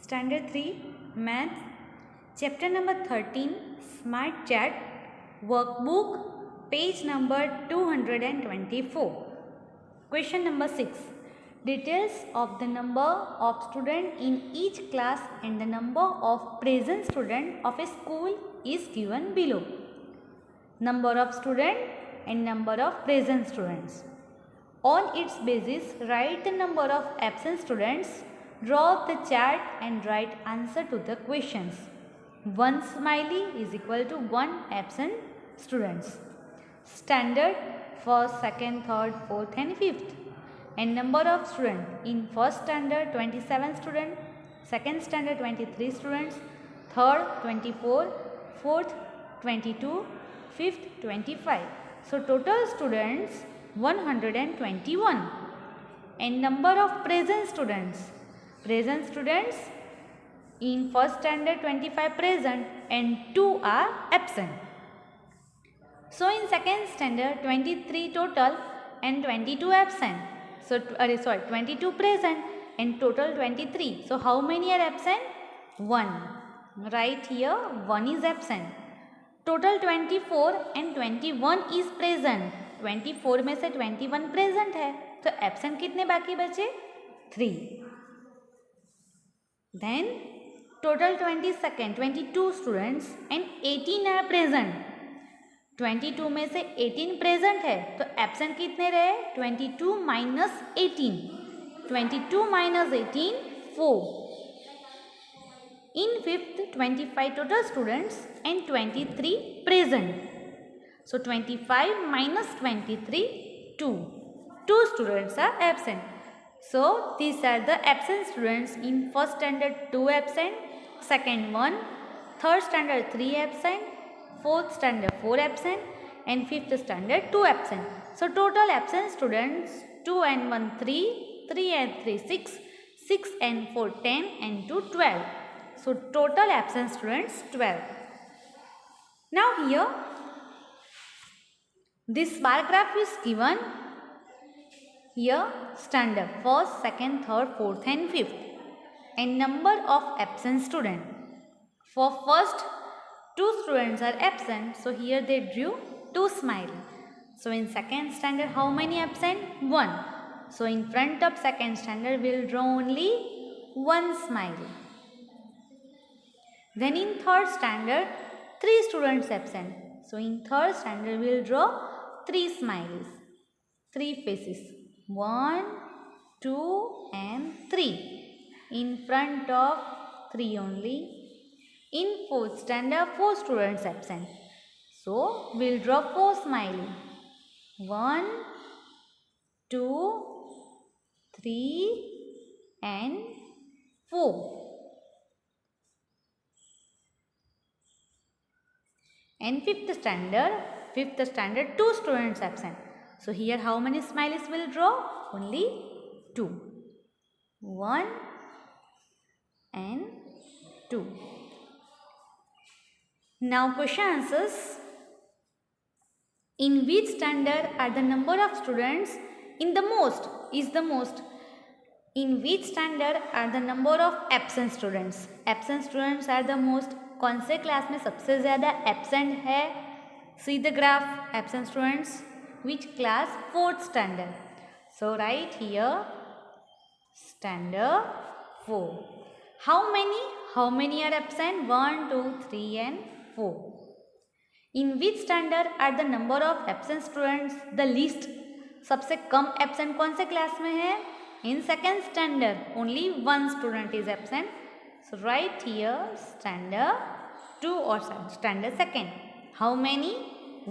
Standard 3 Maths, Chapter number 13 Smart Chat, Workbook, page number 224. Question number 6. Details of the number of students in each class and the number of present students of a school is given below. Number of students and number of present students. On its basis, write the number of absent students, draw the chart and write answer to the questions. One smiley is equal to one absent students. Standard first, second, third, fourth and fifth. And number of students in first standard 27 students, second standard 23 students, third 24, fourth 22, fifth 25. So total students 121. And number of present students in first standard 25 present and 2 are absent. So in second standard 23 total and 22 absent. So 22 present and total 23. So how many are absent? 1. Right here 1 is absent. Total 24 and 21 is present. 24 में से 21 present है तो absent कितने बाकी बचे? 3. Then total 22 students and 18 are present. 22 में से 18 present है तो एब्सेंट कितने रहे? 22 minus 18. 22 minus 18 4. In fifth 25 total students and 23 present. So 25 minus 23 2. 2 students are absent. So these are the absent students in first standard 2 absent, second 1, third standard 3 absent, fourth standard 4 absent and fifth standard 2 absent. So total absent students 2 and 1 3, 3 and 3 6, 6 and 4 10 and 2 12. So total absent students 12. Now here this bar graph is given. Here standard first, second, third, fourth and fifth and number of absent student. For first 2 students are absent, so here they drew 2 smiley. So in second standard how many absent? 1. So in front of second standard we will draw only 1 smiley. Then in third standard 3 students absent. So in third standard we will draw 3 smileys, 3 faces, 1, 2 and 3. In front of 3 only. In fourth standard 4 students absent. So we will draw 4 smiley, 1, 2, 3 and 4. And fifth standard 2 students absent. So here how many smileys will draw? Only 2. 1 and 2. Now question answers. In which standard are the number of students in the most? Is the most. In which standard are the number of absent students? Absent students are the most. कौन से class में सबसे ज़्यादा absent है? See the graph absent students. Which class? Fourth standard. So right here standard 4. How many are absent? 1 2 3 and 4. In which standard are the number of absent students the least? सबसे कम absent कौन से class में है? In second standard only 1 student is absent. So write here standard 2 or standard second. How many?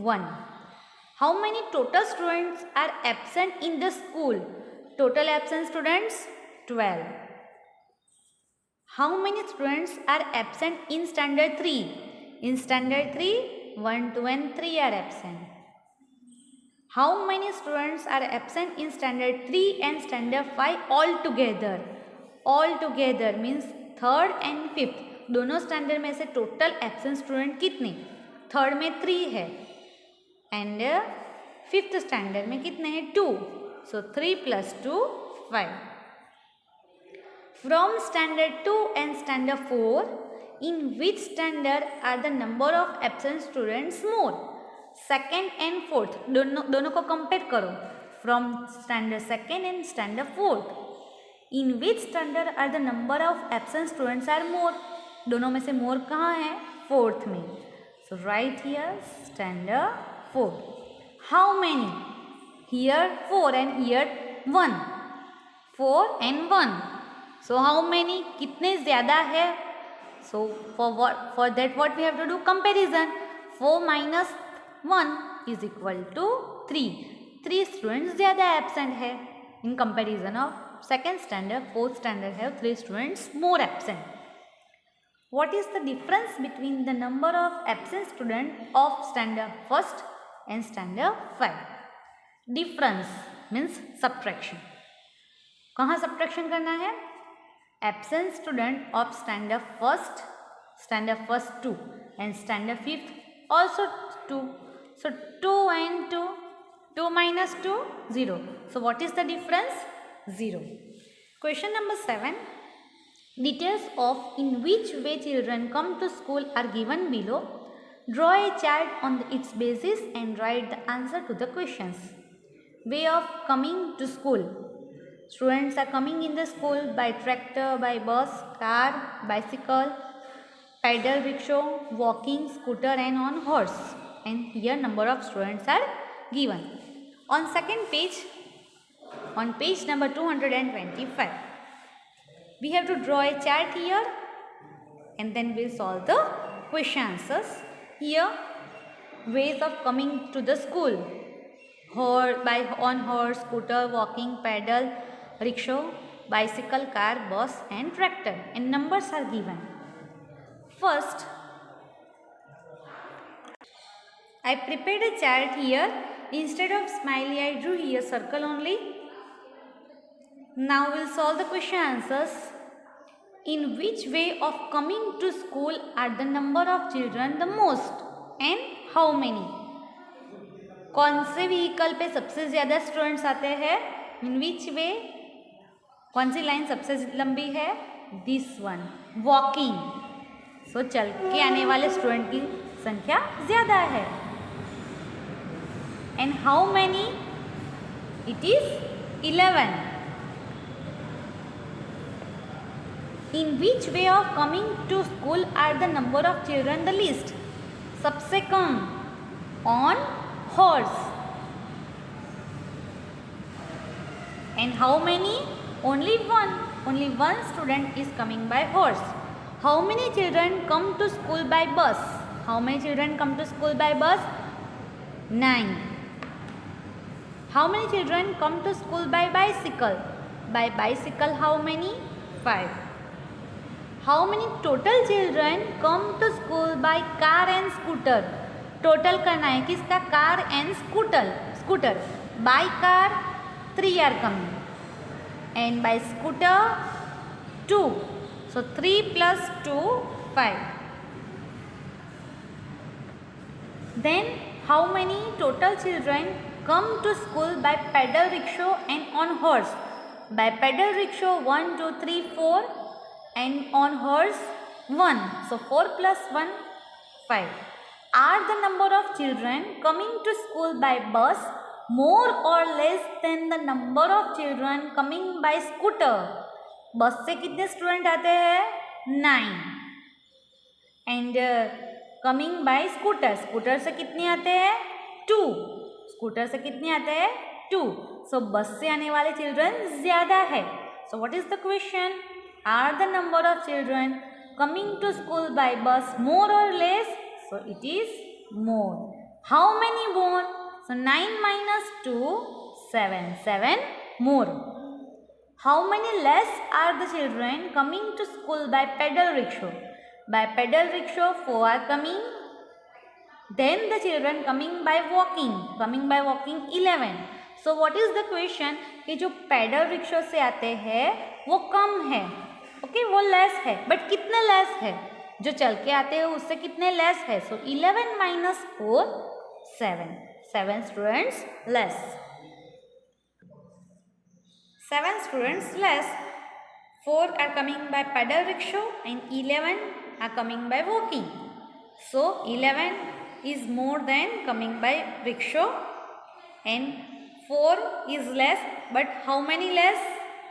1. How many total students are absent in the school? Total absent students 12. How many students are absent in standard 3? In standard 3, 1, 2 and 3 are absent. How many students are absent in standard 3 and standard 5 all together? All together means third and fifth दोनों standard में से total absent student कितने? Third में 3 है and fifth standard में कितने हैं? 2. सो 3 + 2 5. From standard 2 and standard 4, in which standard are the number of absent students more? Second and fourth दोनों को compare करो from standard second and standard fourth. In which standard are the number of absent students are more? दोनों में से more कहाँ है? Fourth में. So write here standard 4. How many? Here 4 and here 1. 4 and 1. So how many? कितने ज़्यादा है? So for that what we have to do? Comparison. 4 minus 1 is equal to 3. 3 students ज़्यादा absent है. In comparison of second standard, fourth standard have 3 students more absent. What is the difference between the number of absent students of standard first and standard 5? Difference means subtraction. कहाँ subtraction करना है? Absent student of standard first 2 and standard 5th also 2. So 2 and 2, 2 minus 2, 0. So what is the difference? 0. Question number 7. Details of in which way children come to school are given below. Draw a chart on its basis and write the answer to the questions. Way of coming to school. Students are coming in the school by tractor, by bus, car, bicycle, pedal rickshaw, walking, scooter and on horse. And here number of students are given. On second page, on page number 225, we have to draw a chart here and then we'll solve the question answers. Here, ways of coming to the school. On horse, scooter, walking, pedal, rickshaw, bicycle, car, bus and tractor. And numbers are given. First, I prepared a chart here. Instead of smiley, I drew here circle only. Now we'll solve the question answers. In which way of coming to school are the number of children the most and how many? कौन से vehicle पे सबसे ज़्यादा students आते हैं? In which way? कौन सी line सबसे लंबी है? This one, walking. So चल के आने वाले स्टूडेंट की संख्या ज़्यादा है. And how many? It is 11. In which way of coming to school are the number of children the least? सबसे कम. On horse. And how many? Only one. Only one student is coming by horse. How many children come to school by bus? How many children come to school by bus? 9. How many children come to school by bicycle? By bicycle how many? 5. How many total children come to school by car and scooter? Total करना है किसका? car and scooter. By car 3 are coming and by scooter 2. So 3 plus 2, 5. Then how many total children come to school by pedal rickshaw and on horse? By pedal rickshaw 1, 2, 3, 4 and on horse 1. So 4 plus 1, 5. Are the number of children coming to school by bus more or less than the number of children coming by scooter? बस से कितने student आते हैं? 9. And coming by scooter से कितने आते हैं? 2. Scooter से कितने आते हैं? 2. सो बस से आने वाले चिल्ड्रन ज़्यादा है. So what is the question? Are the number of children coming to school by bus more or less? So it is more. How many more? So 9 minus 2, 7. 7 more. How many less are the children coming to school by pedal rickshaw? By pedal rickshaw 4 are coming. Then the children coming by walking 11. So what is the question? कि जो pedal rickshaw से आते हैं वो कम है, okay वो less है, but कितने लेस है? जो चल के आते हैं उससे कितने लेस है? सो 11 minus 4, 7. 7 students less. 7 students less. 4 are coming by pedal rickshaw and 11 are coming by walking. So 11 is more than coming by rickshaw and 4 is less, but how many less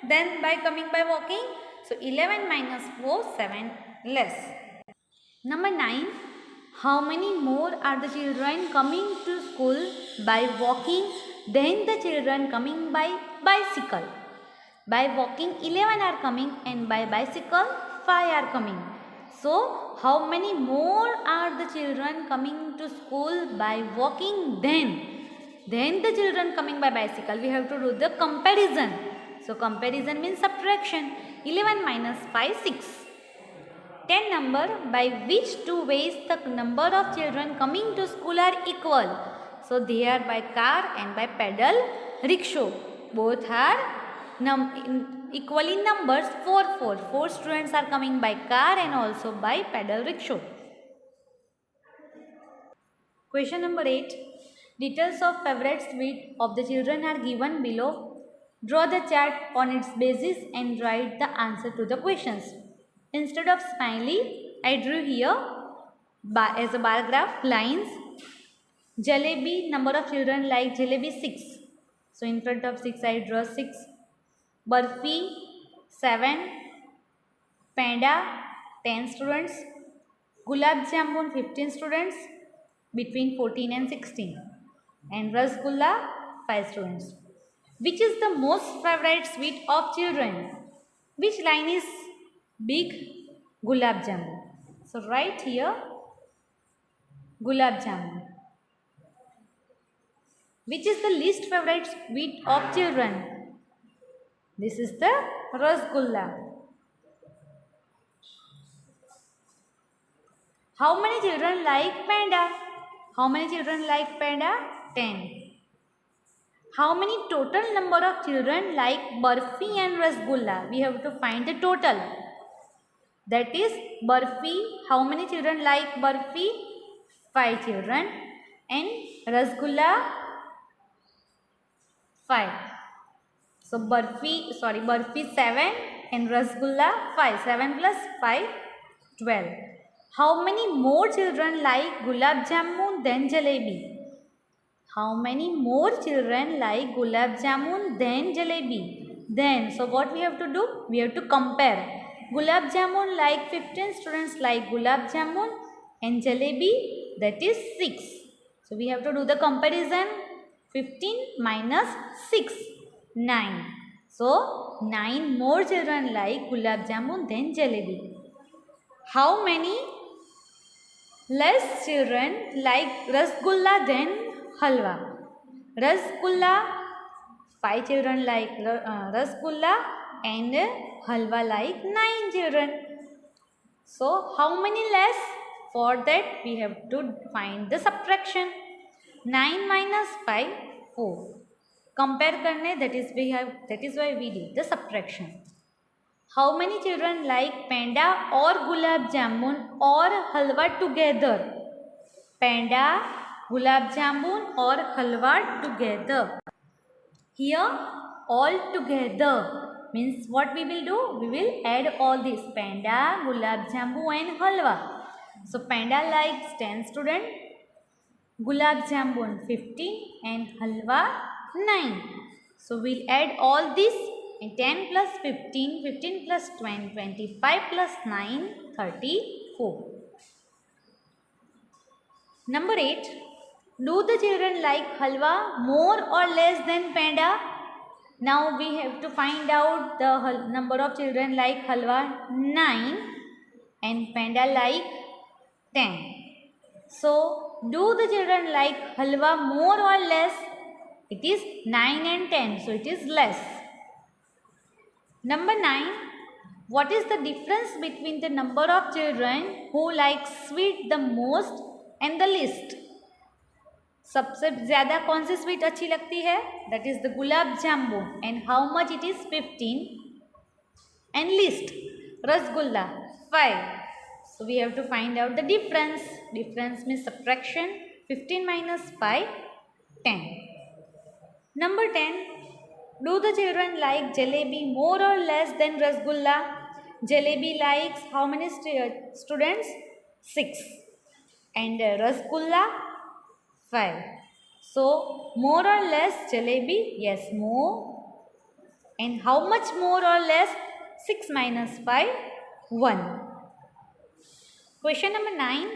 than by coming by walking? So 11 minus 4, 7 less. Number 9. How many more are the children coming to school by walking than the children coming by bicycle? By walking 11 are coming and by bicycle 5 are coming. So how many more are the children coming to school by walking than the children coming by bicycle? We have to do the comparison. So comparison means subtraction. 11 minus 5, 6. 10 number by which two ways the number of children coming to school are equal? So they are by car and by pedal rickshaw. Both are equal in numbers. 4 students are coming by car and also by pedal rickshaw. Question number 8. Details of favorite sweet of the children are given below. Draw the chart on its basis and write the answer to the questions. Instead of smiley, I drew here as a bar graph lines. Jalebi, number of children like jalebi 6. So in front of 6 I draw 6. Barfi 7. Panda 10 students. Gulab Jamun 15 students between 14 and 16. And Rasgulla 5 students. Which is the most favorite sweet of children? Which line is big? Gulab Jamun. So write here Gulab Jamun. Which is the least favorite sweet of children? This is the Rasgulla. How many children like panda? How many children like panda? 10. How many total number of children like Barfi and Rasgulla? We have to find the total. That is Barfi. How many children like Barfi? 5 children. And Rasgulla 5. So Barfi 7 and Rasgulla 5. 7 plus 5, 12. How many more children like Gulab Jamun than Jalebi? How many more children like Gulab Jamun than Jalebi? Then, so what we have to do? We have to compare. Gulab Jamun like 15 students like Gulab Jamun and Jalebi, that is 6. So we have to do the comparison. 15 minus 6, 9. So 9 more children like Gulab Jamun than Jalebi. How many less children like Rasgulla than Halwa? Rasgulla, 5 children like Rasgulla and Halwa like 9 children. So how many less? For that we have to find the subtraction. 9 minus 5, 4. Compare करने, that is why we did the subtraction. How many children like panda or Gulab Jamun or Halwa together? Panda, Gulab Jamun or Halwa together. Here all together means what we will do? We will add all this panda, Gulab Jamun and Halwa. So panda likes 10 students, Gulab Jamun 15 and Halwa 9. So we'll add all this. And 10 plus 15, 15 plus 20, 25 plus 9, 34. Number 8. Do the children like Halwa more or less than panda? Now we have to find out the number of children like Halwa, 9 and panda like 10. So do the children like Halwa more or less? It is 9 and 10, so it is less. Number 9. What is the difference between the number of children who like sweet the most and the least? सबसे ज़्यादा कौन सी sweet अच्छी लगती है? That is the Gulab Jamun. And how much it is? 15. And least Rasgulla 5. So we have to find out the difference. Difference means subtraction. 15 minus 5, 10. Number 10. Do the children like jalebi more or less than rasgulla? Jalebi likes how many students? 6. And rasgulla? 5. So, more or less jalebi? Yes, more. And how much more or less? 6 minus 5? 1. Question number 9.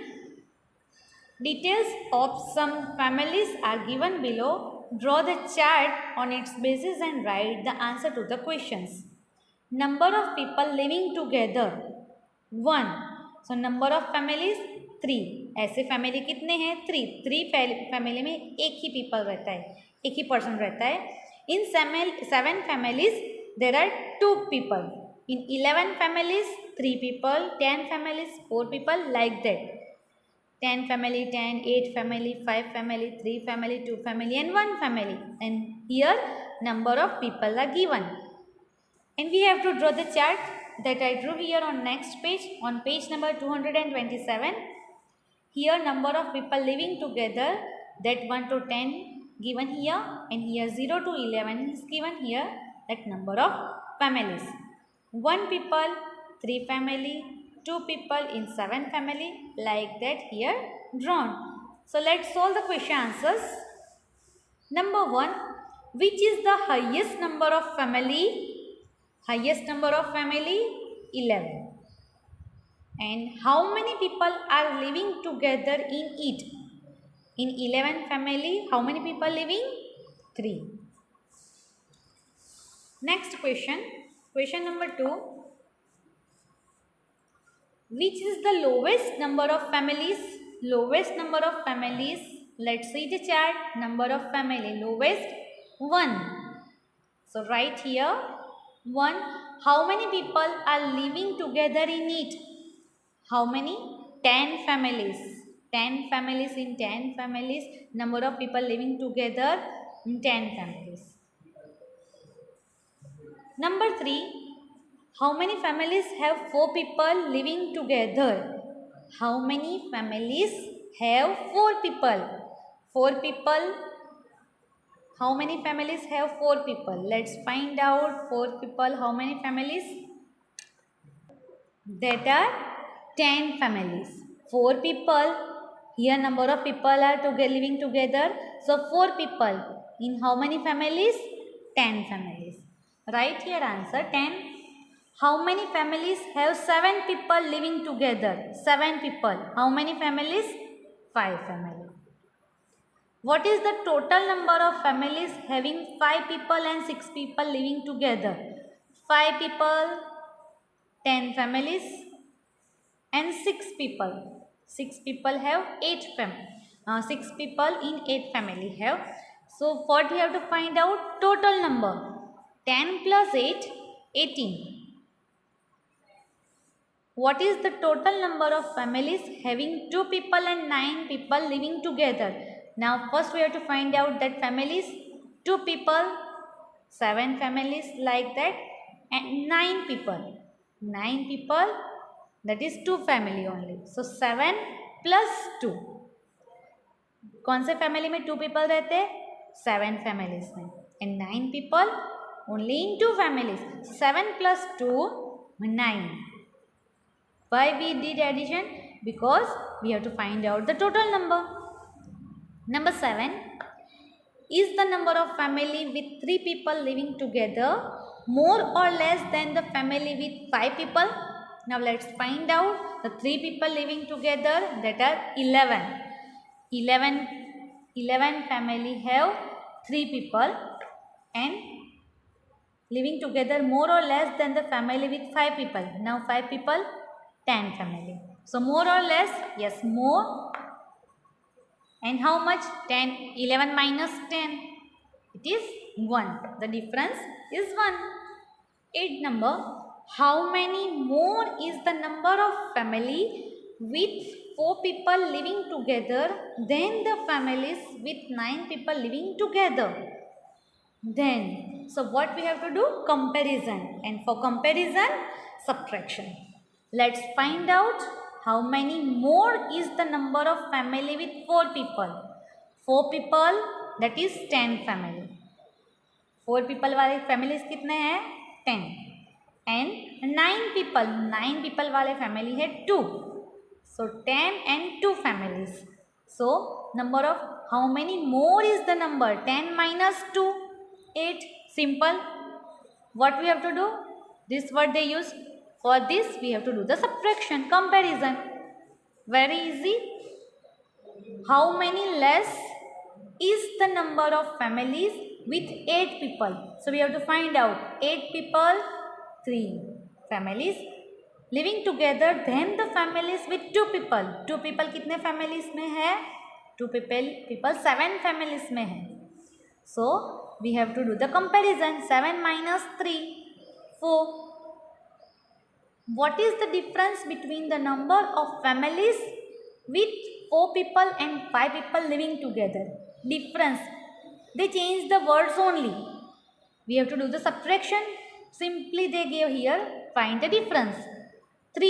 Details of some families are given below. Draw the chart on its basis and write the answer to the questions. Number of people living together 1. So number of families 3. ऐसे family कितने हैं 3 family में एक ही people रहता है, एक ही person रहता है. In 7 families there are 2 people. In 11 families 3 people. 10 families 4 people. Like that 10 family, 10, 8 family, 5 family, 3 family, 2 family and 1 family. And here number of people are given. And we have to draw the chart that I drew here on next page, on page number 227. Here number of people living together, that 1 to 10 given here, and here 0 to 11 is given here, that number of families. 1 people, 3 family, 2 people in 7 family, like that here drawn. So let's solve the question answers. Number 1, which is the highest number of family? Highest number of family 11. And how many people are living together in it? In 11 family, how many people living? 3. Next question, question number 2. Which is the lowest number of families? Lowest number of families. Let's see the chart. Number of family. Lowest 1. So write here 1. How many people are living together in it? How many? 10 families. 10 families in 10 families. Number of people living together in 10 families. Number 3. How many families have 4 people living together? How many families have 4 people? 4 people. How many families have 4 people? Let's find out 4 people. How many families? That are 10 families. 4 people. Here number of people are living together. So 4 people. In how many families? 10 families. Write here answer 10. How many families have 7 people living together? 7 people. How many families? 5 families. What is the total number of families having 5 people and 6 people living together? 5 people, 10 families and 6 people. 6 people have 8 families. 6 people in 8 family have. So what we have to find out? Total number. 10 plus 8, 18. What is the total number of families having 2 people and 9 people living together? Now first we have to find out that families 2 people, 7 families like that, and 9 people. 9 people, that is 2 family only. So 7 plus 2. कौन से family में 2 people रहते हैं? 7 families में. And 9 people only in 2 families. 7 plus 2, 9. Why we did addition? Because we have to find out the total number. Number 7. Is the number of family with 3 people living together more or less than the family with 5 people? Now let's find out the 3 people living together, that are 11. 11 family have 3 people and living together more or less than the family with 5 people. Now 5 people, 10 family. So more or less, yes, more. And how much? 10. 11 minus 10. It is 1. The difference is 1. 8 number. How many more is the number of family with 4 people living together than the families with 9 people living together? Then, so what we have to do? Comparison. And for comparison, subtraction. Let's find out how many more is the number of family with 4 people. 4 people, that is 10 family. 4 people वाले families कितने हैं 10 and 9 people वाले family है 2. So 10 and 2 families. So number of how many more is the number 10 minus 2 8. Simple. What we have to do? This word they use. For this we have to do the subtraction, comparison. Very easy. How many less is the number of families with 8 people? So we have to find out 8 people, 3 families living together than the families with 2 people. 2 people कितने families में है 2 people 7 families में है. So we have to do the comparison. 7 minus 3 4. What is the difference between the number of families with 4 people and 5 people living together? Difference. They change the words only. We have to do the subtraction. Simply they gave here, find the difference. 4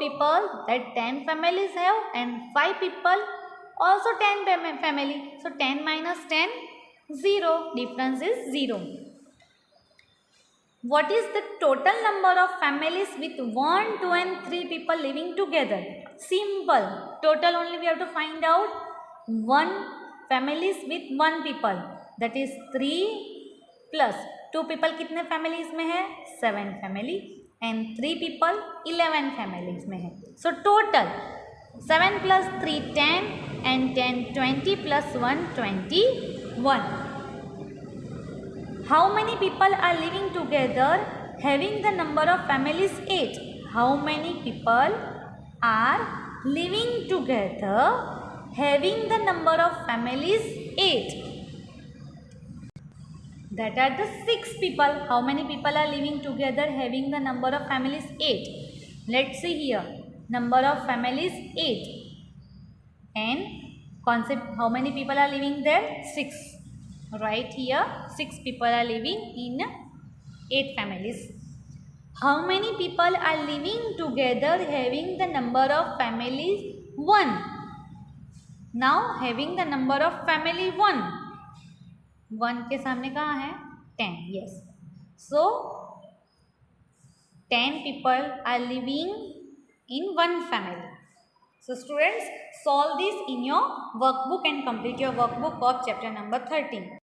people that 10 families have and 5 people also 10 family. So 10 minus 10 0. Difference is 0. What is the total number of families with 1, 2 and 3 people living together? Simple. Total only we have to find out. 1 families with 1 people, that is 3 plus 2 people कितने families में है 7 family and 3 people 11 families में है. So total 7 plus 3 10 and 10 20 plus 1 21. How many people are living together having the number of families 8? How many people are living together having the number of families 8? That are the 6 people. How many people are living together having the number of families 8? Let's see here. Number of families 8. And concept, how many people are living there? 6. Right here 6 people are living in 8 families. How many people are living together having the number of families 1? Now having the number of family 1. 1 के सामने कहाँ है 10. Yes. So 10 people are living in 1 family. So students, solve this in your workbook and complete your workbook of chapter number 13.